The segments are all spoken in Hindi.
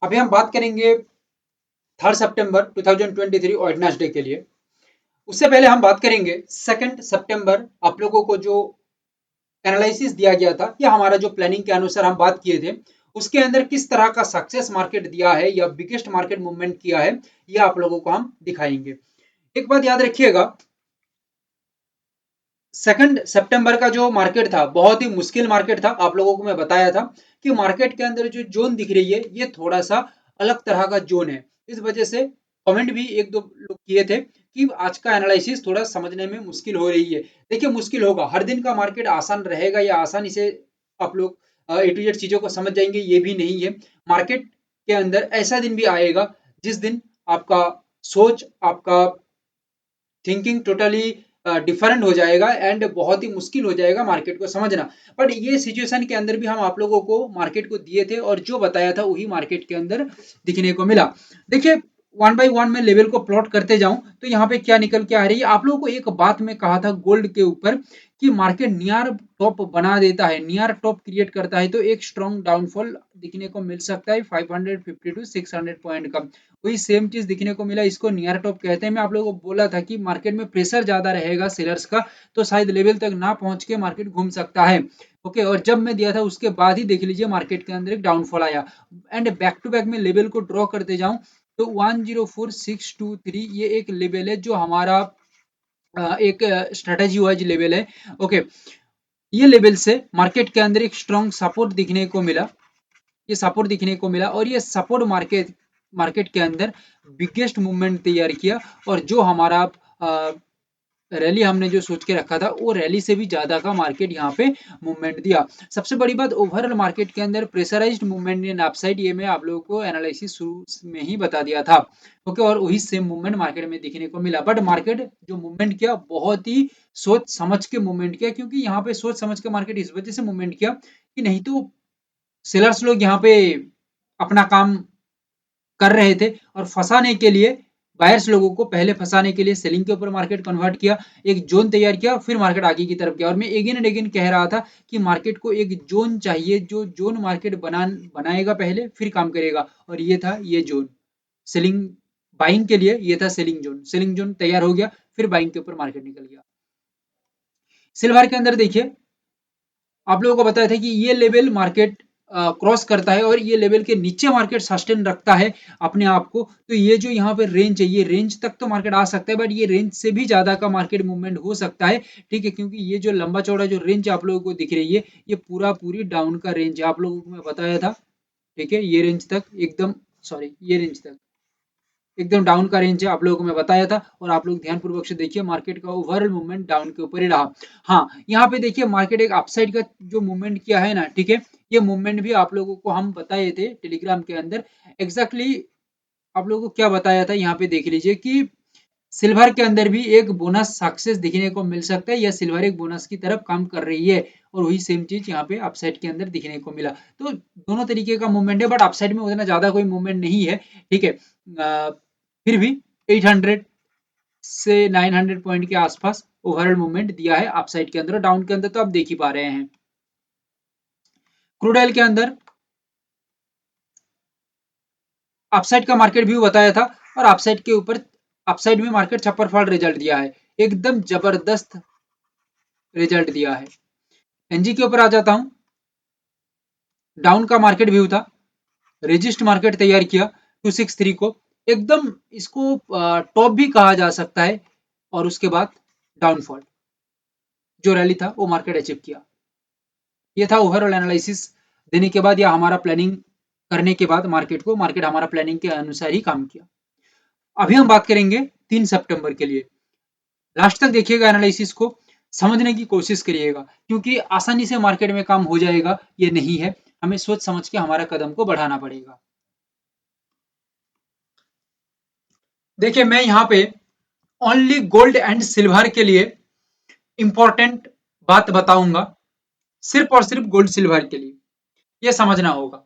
अभी हम बात करेंगे 3 सितंबर 2023 वेडनेसडे के लिए। उससे पहले हम बात करेंगे 2 सितंबर आप लोगों को जो एनालिसिस दिया गया था या हमारा जो प्लानिंग के अनुसार हम बात किए थे उसके अंदर किस तरह का सक्सेस मार्केट दिया है या बिगेस्ट मार्केट मूवमेंट किया है, ये आप लोगों को हम दिखाएंगे। एक बात याद रखिएगा, 2 सितंबर का जो मार्केट था बहुत ही मुश्किल मार्केट था। आप लोगों को मैं बताया था कि मार्केट के अंदर जो जोन दिख रही है ये थोड़ा सा अलग तरह का जोन है। इस वजह से कमेंट भी एक दो लोग किए थे कि आज का एनालिसिस थोड़ा समझने में मुश्किल हो रही है। देखिए मुश्किल होगा, हर दिन का मार्केट आसान रहेगा या आसानी से आप लोग ए टू जेड चीजों को समझ जाएंगे, ये भी नहीं है। मार्केट के अंदर ऐसा दिन भी आएगा जिस दिन आपका सोच, आपका थिंकिंग टोटली डिफरेंट हो जाएगा एंड बहुत ही मुश्किल हो जाएगा मार्केट को समझना। बट ये सिचुएशन के अंदर भी हम आप लोगों को मार्केट को दिए थे और जो बताया था वही मार्केट के अंदर दिखने को मिला। देखिए वन बाय वन में लेवल को प्लॉट करते जाऊं तो यहाँ पे क्या निकल के आ रही है। आप लोगों को एक बात मैं कहा था गोल्ड के ऊपर कि मार्केट नियर टॉप बना देता है, नियर टॉप क्रिएट करता है तो एक स्ट्रॉन्ग डाउनफॉल दिखने को मिल सकता है 550 टू 600 पॉइंट का। वही सेम चीज दिखने को मिला, इसको नियर टॉप कहते हैं। मैं आप लोगों को बोला था कि मार्केट में प्रेशर ज्यादा रहेगा सेलर्स का तो शायद लेवल तक ना पहुंच के मार्केट घूम सकता है। ओके, और जब मैं दिया था उसके बाद ही देख लीजिए मार्केट के अंदर एक डाउनफॉल आया एंड बैक टू बैक में लेवल को ड्रॉ करते जाऊं तो 104623 ये एक लेवल है जो हमारा एक स्ट्रेटेजी वाइज लेवल है। ओके, ये लेवल से मार्केट के अंदर एक स्ट्रॉन्ग सपोर्ट दिखने को मिला, ये सपोर्ट दिखने को मिला और ये सपोर्ट मार्केट मार्केट के अंदर बिगेस्ट मूवमेंट तैयार किया। और जो हमारा रैली हमने जो सोच के रखा था वो रैली से भी ज्यादा का मार्केट यहाँ पे मूवमेंट दिया। सबसे बड़ी बात ओवरऑल मार्केट के अंदर प्रेशराइज्ड मूवमेंट इन अपसाइड, ये मैं आप लोगों को एनालिसिस शुरू में ही बता दिया था। ओके, और वही सेम मूवमेंट मार्केट में दिखने को मिला। बट मार्केट जो मूवमेंट किया बहुत ही सोच समझ के मूवमेंट किया, क्योंकि यहाँ पे सोच समझ के मार्केट इस वजह से मूवमेंट किया कि नहीं तो सेलर्स लोग यहाँ पे अपना काम कर रहे थे और फंसाने के लिए बायर्स लोगों को पहले फंसाने के लिए सेलिंग के ऊपर मार्केट कन्वर्ट किया, एक जोन तैयार किया, फिर मार्केट आगे की तरफ गया। और मैं अगेन एंड अगेन कह रहा था कि मार्केट को एक जोन चाहिए, जो जोन मार्केट बनाएगा पहले फिर काम करेगा। और ये था ये जोन सेलिंग बाइंग के लिए, ये था सेलिंग जोन तैयार हो गया, फिर बाइंग के ऊपर मार्केट निकल गया। सिल्वर के अंदर देखिए आप लोगों को बताया था कि ये लेवल मार्केट क्रॉस करता है और ये लेवल के नीचे मार्केट सस्टेन रखता है अपने आप को, तो ये जो यहाँ पे रेंज है ये रेंज तक तो मार्केट आ सकता है, बट ये रेंज से भी ज्यादा का मार्केट मूवमेंट हो सकता है। ठीक है, क्योंकि ये जो लंबा चौड़ा जो रेंज आप लोगों को दिख रही है ये पूरा पूरी डाउन का रेंज है, आप लोगों को मैं बताया था। ठीक है, ये रेंज तक एकदम, सॉरी ये रेंज तक एकदम डाउन का रेंज है, आप लोगों को मैं बताया था। और आप लोग ध्यान पूर्वक से देखिए मार्केट का ओवरऑल मूवमेंट डाउन के ऊपर ही रहा। हाँ, यहाँ पे देखिए मार्केट एक अपसाइड का जो मूवमेंट किया है ना, ठीक है, ये मूवमेंट भी आप लोगों को हम बताए थे टेलीग्राम के अंदर। एग्जैक्टली आप लोगों को क्या बताया था यहाँ पे देख लीजिए कि सिल्वर के अंदर भी एक बोनस सक्सेस दिखने को मिल सकता है या सिल्वर एक बोनस की तरफ काम कर रही है। और वही सेम चीज यहाँ पे अपसाइड के अंदर दिखने को मिला। तो दोनों तरीके का मूवमेंट है, बट अपसाइड में उतना ज्यादा कोई मूवमेंट नहीं है। ठीक है, फिर भी 800 से 900 पॉइंट के आसपास ओवरऑल मूवमेंट दिया है अपसाइड के अंदर। डाउन के अंदर तो आप देख ही पा रहे हैं। क्रूड ऑयल के अंदर अपसाइड का मार्केट व्यू बताया था और अपसाइड के ऊपर अपसाइड में मार्केट छप्पर फाड़ रिजल्ट दिया है, एकदम जबरदस्त रिजल्ट दिया है। एनजी के ऊपर आ जाता हूं, डाउन का मार्केट व्यू था, रेजिस्ट मार्केट तैयार किया 263 को, एकदम इसको टॉप भी कहा जा सकता है। और उसके बाद डाउनफॉल जो रैली था वो मार्केट अचीव किया। ये था ओवरऑल एनालिसिस देने के बाद या हमारा प्लानिंग करने के बाद मार्केट हमारा प्लानिंग के अनुसार ही काम किया। अभी हम बात करेंगे 3 सितंबर के लिए। लास्ट तक देखिएगा, एनालिसिस को समझने की कोशिश करिएगा, क्योंकि आसानी से मार्केट में काम हो जाएगा ये नहीं है, हमें सोच समझ के हमारा कदम को बढ़ाना पड़ेगा। देखिए मैं यहाँ पे ओनली गोल्ड एंड सिल्वर के लिए इंपॉर्टेंट बात बताऊंगा, सिर्फ और सिर्फ गोल्ड सिल्वर के लिए ये समझना होगा।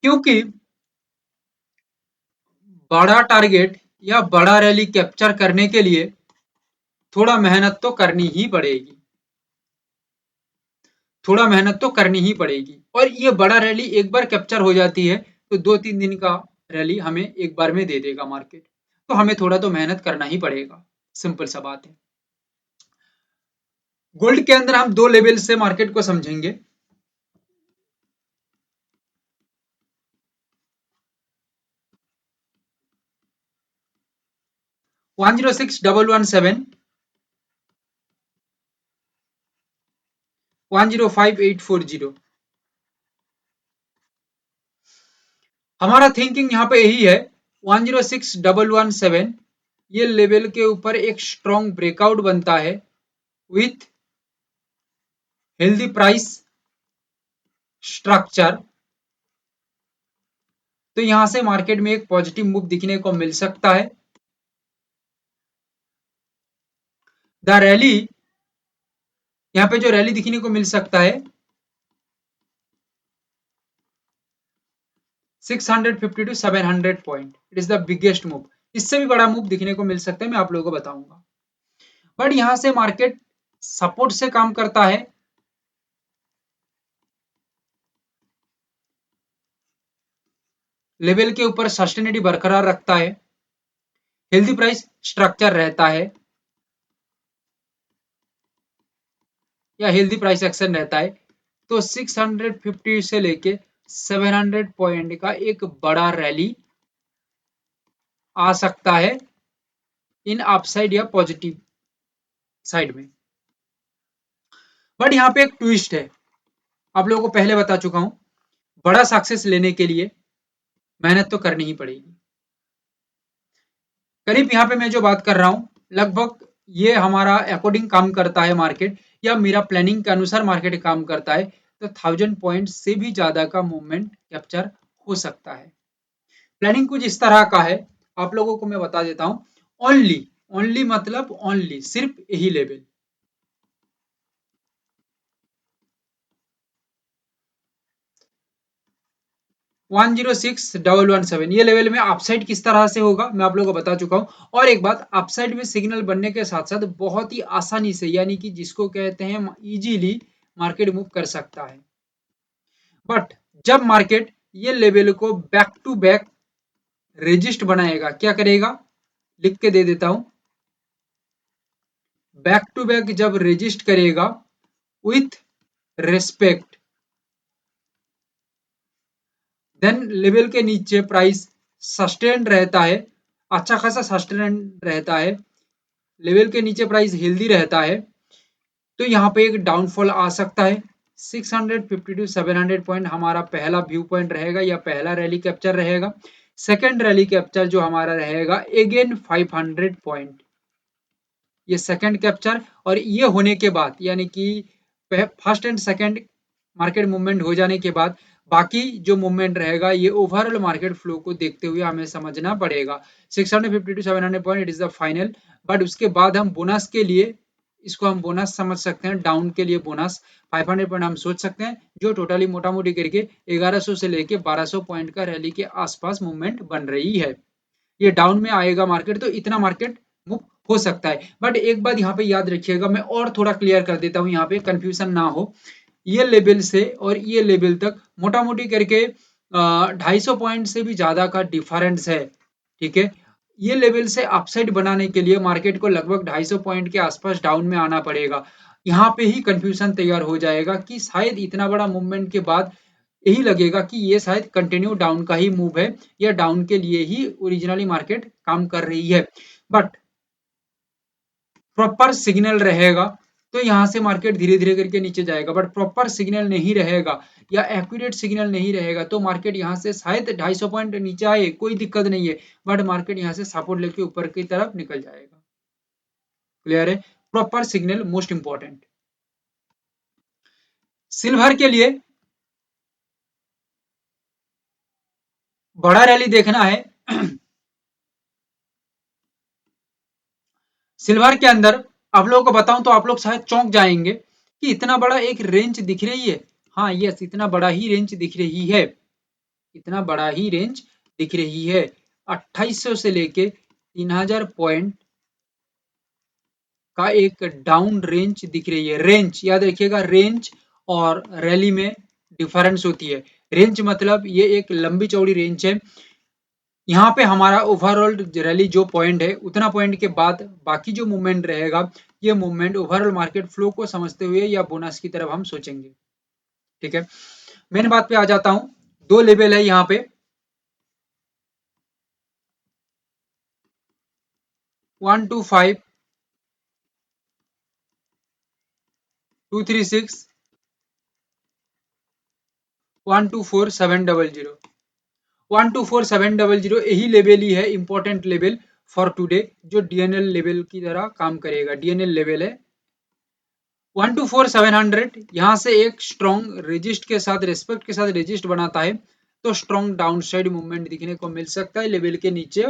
क्योंकि बड़ा टारगेट या बड़ा रैली कैप्चर करने के लिए थोड़ा मेहनत तो करनी ही पड़ेगी, थोड़ा मेहनत तो करनी ही पड़ेगी। और ये बड़ा रैली एक बार कैप्चर हो जाती है तो 2-3 दिन का रैली हमें एक बार में दे देगा मार्केट, तो हमें थोड़ा तो मेहनत करना ही पड़ेगा, सिंपल सा बात है। गोल्ड के अंदर हम 2 लेवल से मार्केट को समझेंगे। वन 106,117, 105,840। हमारा थिंकिंग यहाँ पे यही है, 106,117 ये लेवल के ऊपर एक स्ट्रॉन्ग ब्रेकआउट बनता है विथ हेल्दी प्राइस स्ट्रक्चर, तो यहां से मार्केट में एक पॉजिटिव मूव दिखने को मिल सकता है। द रैली, यहाँ पे जो रैली दिखने को मिल सकता है 650 to 700 point, it is the biggest move. इससे भी बड़ा मूव दिखने को मिल सकता है, मैं आप लोगों को बताऊंगा। बट यहां से मार्केट सपोर्ट से काम करता है, लेवल के ऊपर सस्टेनिटी बरकरार रखता है, हेल्दी प्राइस स्ट्रक्चर रहता है या हेल्दी प्राइस एक्शन रहता है, तो 650 से लेके 700 पॉइंट का एक बड़ा रैली आ सकता है इन अपसाइड या पॉजिटिव साइड में। बट यहाँ पे एक ट्विस्ट है, आप लोगों को पहले बता चुका हूं, बड़ा सक्सेस लेने के लिए मेहनत तो करनी ही पड़ेगी। करीब यहाँ पे मैं जो बात कर रहा हूं, लगभग ये हमारा अकॉर्डिंग काम करता है मार्केट, या मेरा प्लानिंग के अनुसार मार्केट काम करता है, तो 1000 पॉइंट से भी ज्यादा का मूवमेंट कैप्चर हो सकता है। प्लानिंग कुछ इस तरह का है, आप लोगों को मैं बता देता हूं। ओनली ओनली मतलब ओनली सिर्फ यही लेवल 106,117 ये लेवल में अपसाइड किस तरह से होगा मैं आप लोगों को बता चुका हूं। और एक बात, अपसाइड में सिग्नल बनने के साथ साथ बहुत ही आसानी से, यानी कि जिसको कहते हैं इजीली मार्केट मूव कर सकता है। बट जब मार्केट ये लेवल को बैक टू बैक रेजिस्ट बनाएगा, क्या करेगा, लिख के दे देता हूं, बैक टू बैक जब रेजिस्ट करेगा विथ रेस्पेक्ट, देन लेवल के नीचे प्राइस सस्टेन रहता है, अच्छा खासा सस्टेन रहता है, लेवल के नीचे प्राइस हेल्दी रहता है, तो यहाँ पे एक डाउनफॉल आ सकता है। 650 टू 700 पॉइंट हमारा पहला व्यू पॉइंट रहेगा या पहला रैली कैप्चर रहेगा। सेकेंड रैली कैप्चर जो हमारा रहेगा अगेन 500 पॉइंट, ये सेकेंड कैप्चर। और ये होने के बाद, यानी कि first and second market movement हो जाने के बाद बाकी जो मूवमेंट रहेगा ये ओवरऑल मार्केट फ्लो को देखते हुए हमें समझना पड़ेगा। 650 to 700 point it is the final, but उसके बाद हम बोनस के लिए, इसको हम बोनस समझ सकते हैं, डाउन के लिए बोनस 500 पॉइंट हम सोच सकते हैं, जो टोटली मोटा मोटी करके 1100 से लेके 1200 पॉइंट का रैली के आसपास मूवमेंट बन रही है। ये डाउन में आएगा मार्केट तो इतना मार्केट मूव हो सकता है। बट एक बात यहाँ पे याद रखिएगा, मैं और थोड़ा क्लियर कर देता हूँ, यहाँ पे कंफ्यूजन ना हो। ये लेवल से और ये लेवल तक मोटा मोटी करके 250 पॉइंट से भी ज्यादा का डिफरेंस है, ठीक है। ये लेवल से अपसाइड बनाने के लिए मार्केट को लगभग 250 पॉइंट के आसपास डाउन में आना पड़ेगा। यहाँ पे ही कंफ्यूजन तैयार हो जाएगा कि शायद इतना बड़ा मूवमेंट के बाद यही लगेगा कि ये शायद कंटिन्यू डाउन का ही मूव है, या डाउन के लिए ही ओरिजिनली मार्केट काम कर रही है। बट प्रॉपर सिग्नल रहेगा तो यहाँ से मार्केट धीरे धीरे करके नीचे जाएगा, बट प्रॉपर सिग्नल नहीं रहेगा या एक्यूरेट सिग्नल नहीं रहेगा तो मार्केट यहाँ से शायद 250 पॉइंट नीचे आए, कोई दिक्कत नहीं है, बट मार्केट यहाँ से सपोर्ट लेके ऊपर की तरफ निकल जाएगा। क्लियर है, proper signal most important. Silver के लिए बड़ा रैली देखना है। सिल्वर के अंदर आप लोगों को बताऊं तो आप लोग शायद चौंक जाएंगे कि इतना बड़ा एक रेंज दिख रही है। हाँ यस, इतना बड़ा ही रेंज दिख रही है, इतना बड़ा ही रेंज दिख रही है। 2800 से लेके 3000 पॉइंट का एक डाउन रेंज दिख रही है। रेंज याद रखिएगा, रेंज और रैली में डिफरेंस होती है। रेंज मतलब ये एक लंबी चौड़ी रेंज है। यहाँ पे हमारा ओवरऑल रैली जो पॉइंट है उतना पॉइंट के बाद बाकी जो मूवमेंट रहेगा, ये मूवमेंट ओवरऑल मार्केट फ्लो को समझते हुए या बोनस की तरफ हम सोचेंगे। ठीक है, मेन बात पे आ जाता हूं। दो लेवल है यहाँ पे, 125 236 124700। 124700 यही लेवल ही है इंपॉर्टेंट लेवल फॉर टुडे, जो डीएनएल लेवल की तरह काम करेगा। डीएनएल लेवल है 124,700। यहाँ से एक स्ट्रॉन्ग रेजिस्ट के साथ, रेस्पेक्ट के साथ रेजिस्ट बनाता है तो स्ट्रॉन्ग डाउनसाइड मूवमेंट दिखने को मिल सकता है। लेवल के नीचे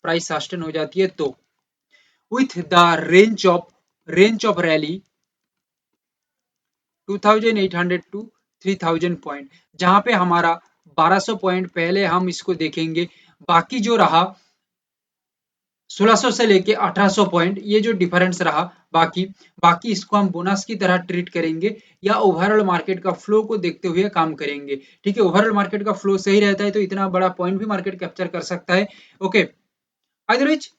प्राइस सस्टेन हो जाती है तो with the range of rally 2800 to 3000 point, जहां पे हमारा 1200 पॉइंट पहले हम इसको देखेंगे। बाकी जो रहा 1600 से लेके 1800 पॉइंट, ये जो डिफरेंस रहा, बाकी बाकी इसको हम बोनस की तरह ट्रीट करेंगे या ओवरऑल मार्केट का फ्लो को देखते हुए काम करेंगे। ठीक है, ओवरऑल मार्केट का फ्लो सही रहता है तो इतना बड़ा पॉइंट भी मार्केट कैप्चर कर सकता है। ओके, अदरवाइज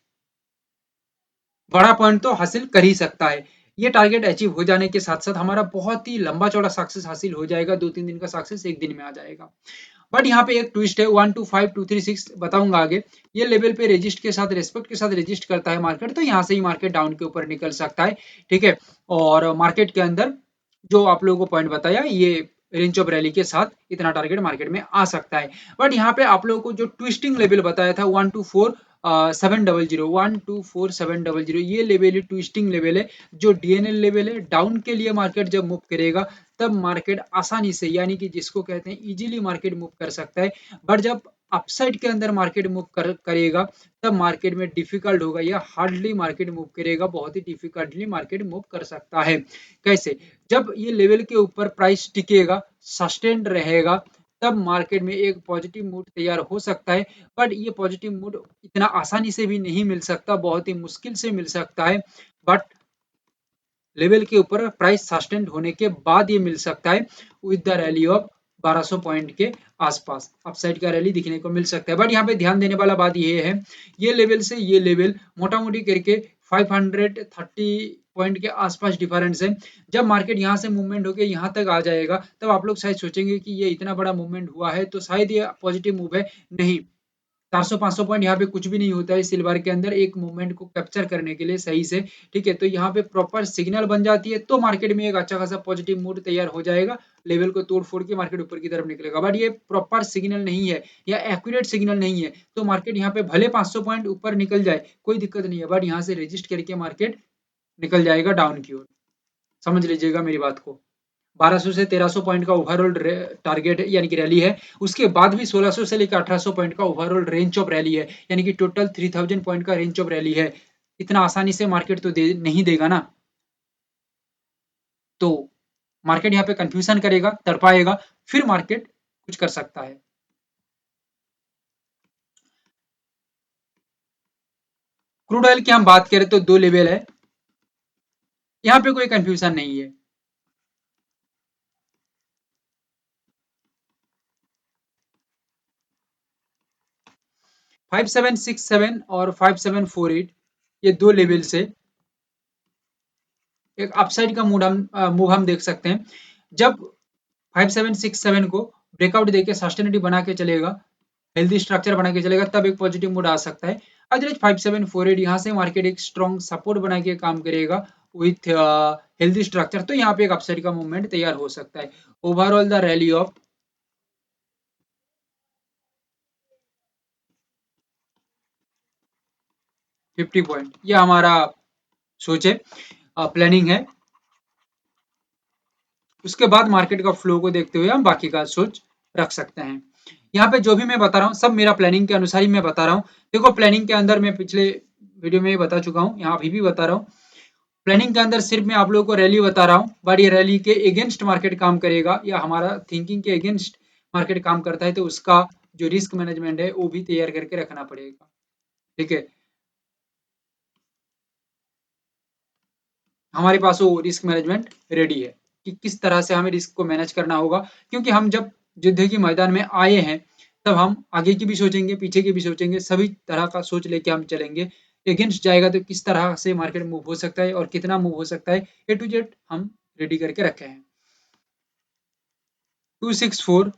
बड़ा पॉइंट तो हासिल कर ही सकता है। ये टारगेट अचीव हो जाने के साथ साथ हमारा बहुत ही लंबा चौड़ा सक्सेस हासिल हो जाएगा। 2-3 दिन का सक्सेस एक दिन में आ जाएगा। बट यहाँ पे एक ट्विस्ट है, 125,236 बताऊंगा आगे। ये लेवल पे रेजिस्ट के साथ, रेस्पेक्ट के साथ रेजिस्ट करता है मार्केट, तो यहाँ से ही मार्केट डाउन के ऊपर निकल सकता है। ठीक है, और मार्केट के अंदर जो आप लोगों को पॉइंट बताया, ये रेंज ऑफ रैली के साथ इतना टारगेट मार्केट में आ सकता है। बट यहाँ पे आप लोगों को जो ट्विस्टिंग लेवल बताया था 124,700, ये लेवल ही ट्विस्टिंग लेवल है, जो डीएनएल लेवल है। डाउन के लिए मार्केट जब मूव करेगा तब मार्केट आसानी से, यानी कि जिसको कहते हैं इजीली मार्केट मूव कर सकता है। बट जब अपसाइड के अंदर मार्केट मूव करेगा तब मार्केट में डिफिकल्ट होगा या हार्डली मार्केट मूव करेगा, बहुत ही डिफिकल्टली मार्केट मूव कर सकता है। कैसे? जब ये लेवल के ऊपर प्राइस टिकेगा, सस्टेन्ड रहेगा, तब मार्केट में एक पॉजिटिव मूड तैयार हो सकता है। बट ये पॉजिटिव मूड इतना आसानी से भी नहीं मिल सकता, बहुत ही मुश्किल से मिल सकता है। बट लेवल के ऊपर प्राइस सस्टेन्ड होने के बाद ये मिल सकता है with the rally of 1200 point के आसपास अपसाइड का रैली दिखने को मिल सकता है। बट यहाँ पे ध्यान देने वाला बात ये है, ये लेवल से ये लेवल मोटा मोटी करके 530 पॉइंट के आसपास डिफरेंस है। जब मार्केट यहाँ से मूवमेंट होकर यहाँ तक आ जाएगा तब आप लोग शायद सोचेंगे कि ये इतना बड़ा मूवमेंट हुआ है तो शायद ये पॉजिटिव मूव है। नहीं, 400-500 पॉइंट यहाँ पे कुछ भी नहीं होता है सिल्वर के अंदर एक मूवमेंट को कैप्चर करने के लिए सही से। ठीक है, तो यहाँ पे प्रॉपर सिग्नल बन जाती है तो मार्केट में एक अच्छा खासा पॉजिटिव मूड तैयार हो जाएगा, लेवल को तोड़ फोड़ के मार्केट ऊपर की तरफ निकलेगा। बट ये प्रॉपर सिग्नल नहीं है या एक्यूरेट सिग्नल नहीं है, तो मार्केट यहाँ पे भले 500 पॉइंट ऊपर निकल जाए कोई दिक्कत नहीं है, बट यहाँ से रजिस्ट करके मार्केट निकल जाएगा डाउन की ओर। समझ लीजिएगा मेरी बात को। 1200 से 1300 पॉइंट का ओवरऑल टारगेट है, यानी कि रैली है। उसके बाद भी 1600 से लेकर 1800 पॉइंट का ओवरऑल रेंज ऑफ रैली है, यानी कि टोटल 3000 पॉइंट का रेंज ऑफ रैली है। इतना आसानी से मार्केट तो नहीं देगा ना, तो मार्केट यहाँ पे कंफ्यूजन करेगा, तड़पाएगा, फिर मार्केट कुछ कर सकता है। क्रूड ऑयल की हम बात करें तो दो लेवल है, यहाँ पे कोई कंफ्यूजन नहीं है। 5767 और 5748, ये दो लेवल से एक अपसाइड का मूव हम देख सकते हैं। जब 5767 को ब्रेकआउट देके सस्टेनिटी बना के चलेगा, हेल्दी स्ट्रक्चर बना के चलेगा, तब एक पॉजिटिव मूड आ सकता है। अदरवाइज 5748 यहाँ से मार्केट एक स्ट्रॉन्ग सपोर्ट बना के काम करेगा विथ हेल्दी स्ट्रक्चर, तो यहाँ पे एक अपसाइड का मूवमेंट तैयार हो सकता है। Overall the rally of 50 point, ये हमारा सोच है, प्लानिंग है। उसके बाद मार्केट का फ्लो को देखते हुए हम बाकी का सोच रख सकते हैं। यहाँ पे जो भी मैं बता रहा हूँ सब मेरा प्लानिंग के अनुसार ही मैं बता रहा हूँ। देखो, प्लानिंग के अंदर मैं पिछले वीडियो में बता चुका हूँ, यहाँ अभी भी बता रहा हूँ। प्लानिंग के अंदर सिर्फ मैं आप लोगों को रैली बता रहा हूँ, बट ये रैली के अगेंस्ट मार्केट काम करेगा या हमारा थिंकिंग के अगेंस्ट मार्केट काम करता है, तो उसका जो रिस्क मैनेजमेंट है वो भी तैयार करके रखना पड़ेगा। ठीक है, हमारे पास वो रिस्क मैनेजमेंट रेडी है कि किस तरह से हमें रिस्क को मैनेज करना होगा, क्योंकि हम जब युद्ध के मैदान में आए हैं, तब हम आगे की भी सोचेंगे, पीछे की भी सोचेंगे, सभी तरह का सोच लेके हम चलेंगे। अगेंस्ट जाएगा तो किस तरह से मार्केट मूव हो सकता है और कितना मूव हो सकता है, ए टू जेड हम रेडी करके रखे हैं। 264,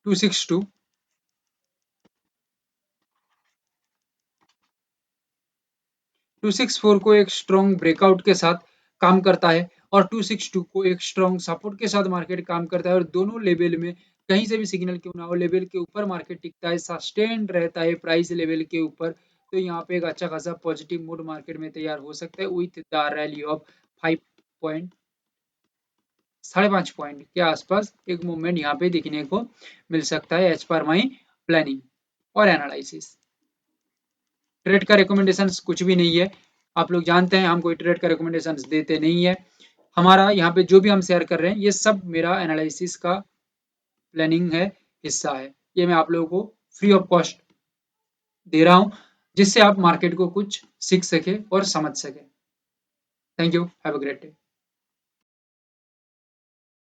262, 264 को एक स्ट्रॉन्ग ब्रेकआउट के साथ काम करता है और 262 को एक स्ट्रॉन्ग सपोर्ट के साथ मार्केट काम करता है, और दोनों लेवल में कहीं से भी सिग्नल क्यों ना हो, लेवल के ऊपर मार्केट टिकता है, सस्टेन रहता है प्राइस लेवल के ऊपर, तो यहाँ पे एक अच्छा खासा पॉजिटिव मूड मार्केट में तैयार हो सकता है with the rally of 5 point के आसपास एक मूवमेंट यहाँ पे दिखने को मिल सकता है एज पर माई प्लानिंग और एनालिसिस। ट्रेड का रिकमेंडेशन कुछ भी नहीं है, आप लोग जानते हैं हम कोई ट्रेड का रिकमेंडेशन देते नहीं है। हमारा यहाँ पे जो भी हम शेयर कर रहे हैं ये सब मेरा एनालिसिस का प्लानिंग है, हिस्सा है, ये मैं आप लोगों को फ्री ऑफ कॉस्ट दे रहा हूँ, जिससे आप मार्केट को कुछ सीख सके और समझ सके। Thank you, have a great day.